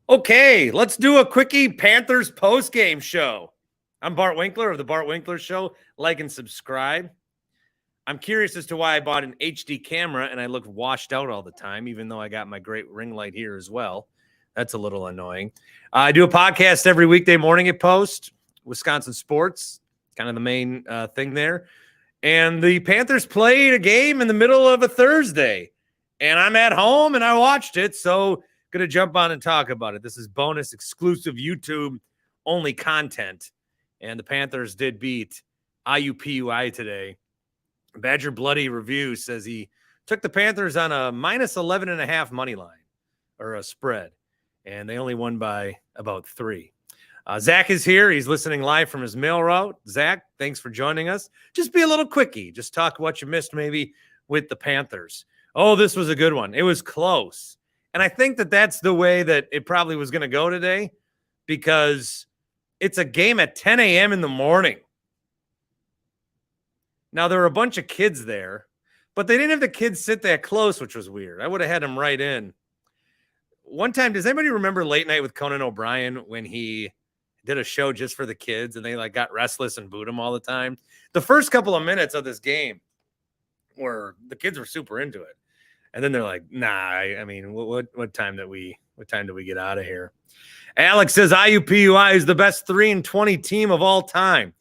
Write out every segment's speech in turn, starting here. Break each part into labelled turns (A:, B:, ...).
A: Okay, let's do a quickie Panthers post-game show. I'm Bart Winkler of the Bart Winkler Show. Like and subscribe. I'm curious as to why I bought an HD camera and I look washed out all the time, even though I got my great ring light here as well. That's a little annoying. I do a podcast every weekday morning at Post, Wisconsin sports, kind of the main thing there. And the Panthers played a game in the middle of a Thursday, and I'm at home and I watched it, so going to jump on and talk about it. This is bonus exclusive YouTube only content. And the Panthers did beat IUPUI today. Badger Bloody Review says he took the Panthers on a minus 11.5 money line or a spread, and they only won by about 3. Zach is here. He's listening live from his mail route. Zach, thanks for joining us. Just be a little quickie. Just talk what you missed maybe with the Panthers. Oh, this was a good one. It was close. And I think that that's the way that it probably was going to go today, because it's a game at 10 a.m. in the morning. Now, there were a bunch of kids there, but they didn't have the kids sit that close, which was weird. I would have had them right in. One time, does anybody remember Late Night with Conan O'Brien when he did a show just for the kids and they got restless and booed him all the time? The first couple of minutes of this game were the kids were super into it. And then they're like, nah, I mean, what time did we get out of here? Alex says IUPUI is the best 3-20 team of all time.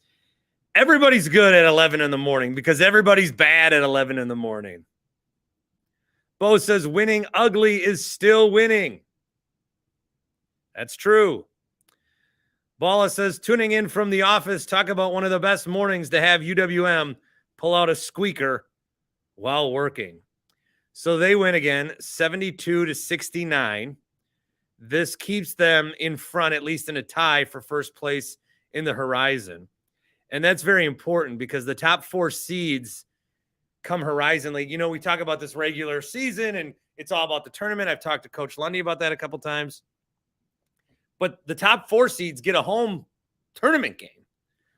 A: Everybody's good at 11 in the morning because everybody's bad at 11 in the morning. Bo says winning ugly is still winning. That's true. Bala says tuning in from the office, talk about one of the best mornings to have UWM pull out a squeaker while working. So they win again, 72-69. This keeps them in front, at least in a tie for first place in the Horizon. And that's very important because the top 4 seeds come Horizon League. You know, we talk about this regular season and it's all about the tournament. I've talked to Coach Lundy about that a couple times. But the top 4 seeds get a home tournament game,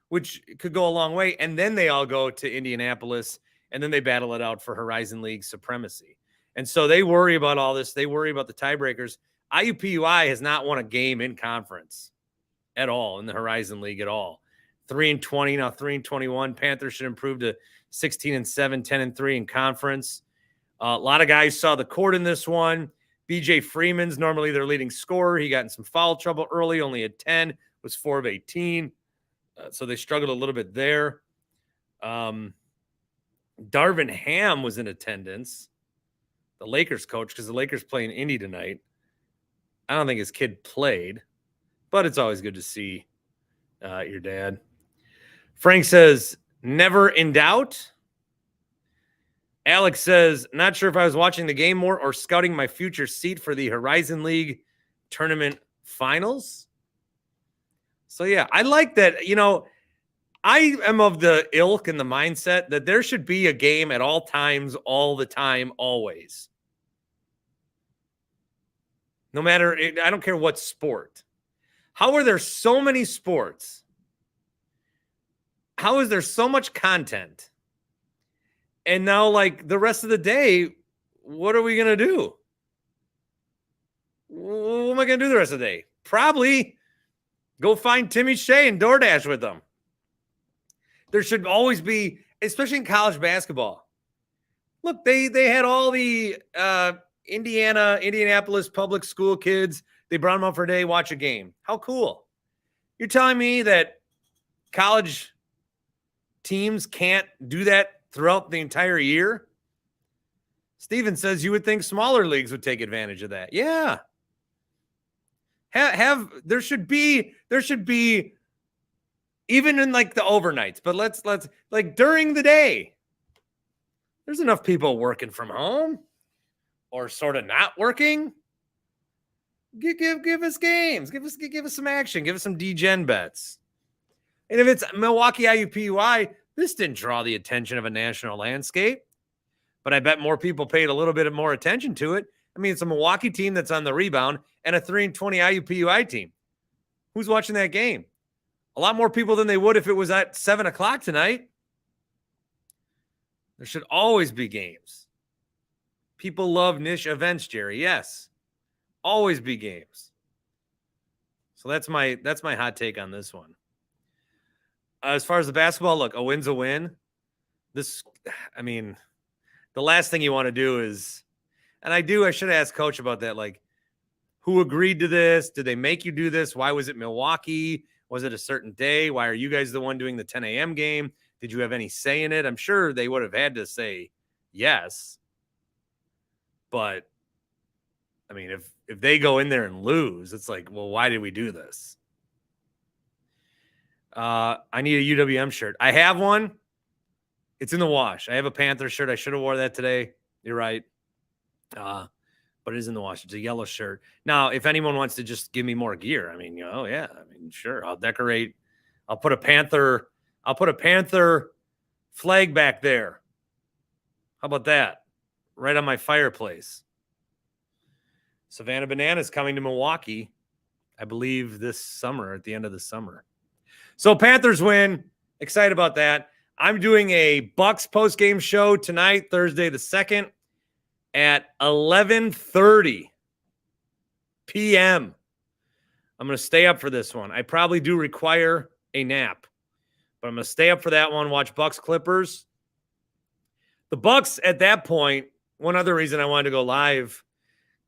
A: which could go a long way. And then they all go to Indianapolis, and then they battle it out for Horizon League supremacy. And so they worry about all this. They worry about the tiebreakers. IUPUI has not won a game in conference at all, in the Horizon League at all. 3-20, now 3-21. Panthers should improve to 16-7, 10-3 in conference. A lot of guys saw the court in this one. BJ Freeman's normally their leading scorer. He got in some foul trouble early, only had 10, was 4 of 18. So they struggled a little bit there. Darvin Ham was in attendance, the Lakers coach, because the Lakers play in Indy tonight. I don't think his kid played, but it's always good to see your dad. Frank says, never in doubt. Alex says, not sure if I was watching the game more or scouting my future seat for the Horizon League tournament finals. So, yeah, I like that. You know, I am of the ilk and the mindset that there should be a game at all times, all the time, always. No matter, I don't care what sport. How are there so many sports? How is there so much content? And now, like, the rest of the day, what are we going to do? What am I going to do the rest of the day? Probably go find Timmy Shea and DoorDash with them. There should always be, especially in college basketball. Look, they had all the Indianapolis public school kids. They brought them up for a day, watch a game. How cool. You're telling me that college teams can't do that throughout the entire year? Steven says you would think smaller leagues would take advantage of that. Yeah. There should be even in like the overnights, but let's like during the day, there's enough people working from home or sort of not working. Give us games, give us some action, give us some D-Gen bets. And if it's Milwaukee IUPUI, this didn't draw the attention of a national landscape, but I bet more people paid a little bit more attention to it. I mean, it's a Milwaukee team that's on the rebound and a 3-20 IUPUI team. Who's watching that game? A lot more people than they would if it was at 7 o'clock tonight. There should always be games. People love niche events, Jerry. Yes. Always be games. So that's my hot take on this one. As far as the basketball, look, a win's a win. The last thing you want to do is, and I should ask Coach about that. Like, who agreed to this? Did they make you do this? Why was it Milwaukee? Was it a certain day? Why are you guys the one doing the 10 a.m. game? Did you have any say in it? I'm sure they would have had to say yes. But, I mean, if they go in there and lose, it's like, well, why did we do this? I need a UWM shirt. I have one. It's in the wash. I have a Panthers shirt. I should have wore that today. You're right. But it is in the wash. It's a yellow shirt. Now, if anyone wants to just give me more gear, sure. I'll decorate. I'll put a Panther flag back there. How about that? Right on my fireplace. Savannah Bananas coming to Milwaukee, I believe, this summer, at the end of the summer. So Panthers win. Excited about that. I'm doing a Bucks post-game show tonight, Thursday the 2nd, at 11:30 p.m. I'm going to stay up for this one. I probably do require a nap, but I'm going to stay up for that one, watch Bucks Clippers. The Bucks at that point, one other reason I wanted to go live,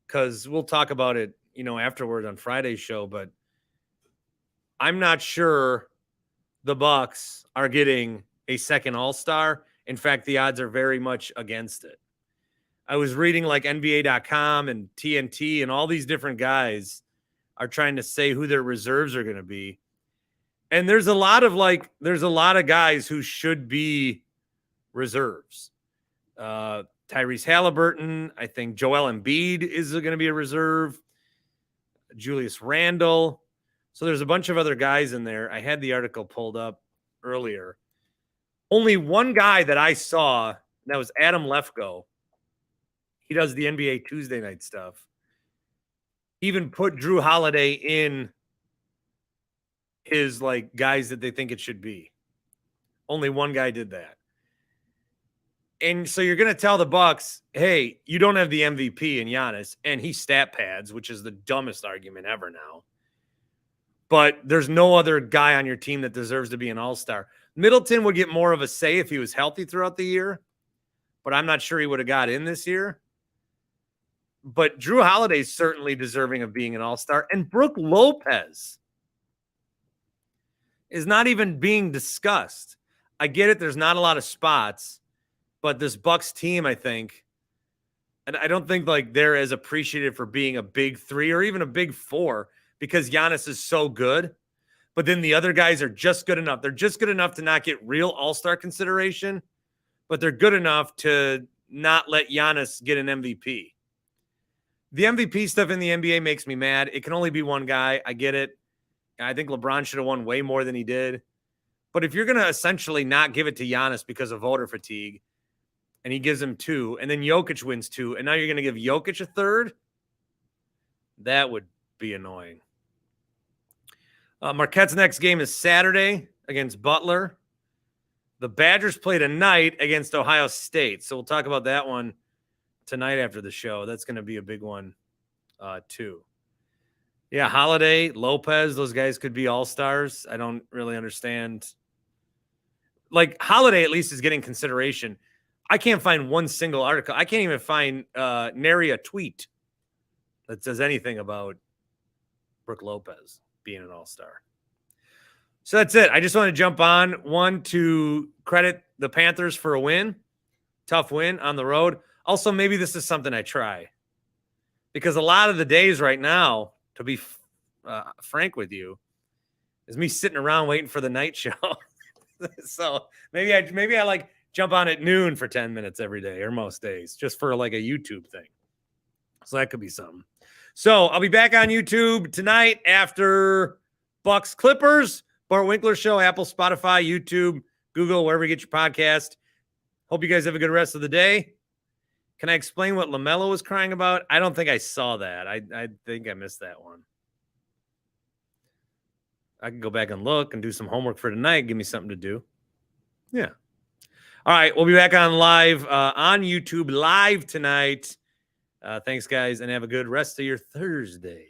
A: because we'll talk about it, afterward on Friday's show, but I'm not sure the Bucks are getting a second All-Star. In fact, the odds are very much against it. I was reading like NBA.com and TNT, and all these different guys are trying to say who their reserves are going to be. And there's a lot of guys who should be reserves. Tyrese Halliburton, I think Joel Embiid is going to be a reserve. Julius Randle. So there's a bunch of other guys in there. I had the article pulled up earlier. Only one guy that I saw, and that was Adam Lefko. He does the NBA Tuesday night stuff. Even put Drew Holiday in his guys that they think it should be. Only one guy did that. And so you're going to tell the Bucks, hey, you don't have the MVP in Giannis, and he stat pads, which is the dumbest argument ever now. But there's no other guy on your team that deserves to be an all-star. Middleton would get more of a say if he was healthy throughout the year, but I'm not sure he would have got in this year. But Drew Holiday is certainly deserving of being an all-star. And Brook Lopez is not even being discussed. I get it. There's not a lot of spots, but this Bucks team, I think, and I don't think they're as appreciated for being a big three or even a big four because Giannis is so good. But then the other guys are just good enough. They're just good enough to not get real all-star consideration, but they're good enough to not let Giannis get an MVP. The MVP stuff in the NBA makes me mad. It can only be one guy. I get it. I think LeBron should have won way more than he did. But if you're going to essentially not give it to Giannis because of voter fatigue, and he gives him 2, and then Jokic wins 2, and now you're going to give Jokic a 3rd, that would be annoying. Marquette's next game is Saturday against Butler. The Badgers play tonight against Ohio State. So we'll talk about that one tonight after the show. That's going to be a big one, too. Yeah, Holiday, Lopez, those guys could be all-stars. I don't really understand. Holiday at least is getting consideration. I can't find one single article. I can't even find nary a tweet that says anything about Brook Lopez being an all-star. So that's it. I just want to jump on. One, to credit the Panthers for a win. Tough win on the road. Also, maybe this is something I try. Because a lot of the days right now, to be frank with you, is me sitting around waiting for the night show. So maybe I jump on at noon for 10 minutes every day or most days, just for a YouTube thing. So that could be something. So I'll be back on YouTube tonight after Bucks Clippers. Bart Winkler Show, Apple, Spotify, YouTube, Google, wherever you get your podcast. Hope you guys have a good rest of the day. Can I explain what LaMelo was crying about? I don't think I saw that. I think I missed that one. I can go back and look and do some homework for tonight. Give me something to do. Yeah. All right. We'll be back on live on YouTube live tonight. Thanks, guys, and have a good rest of your Thursday.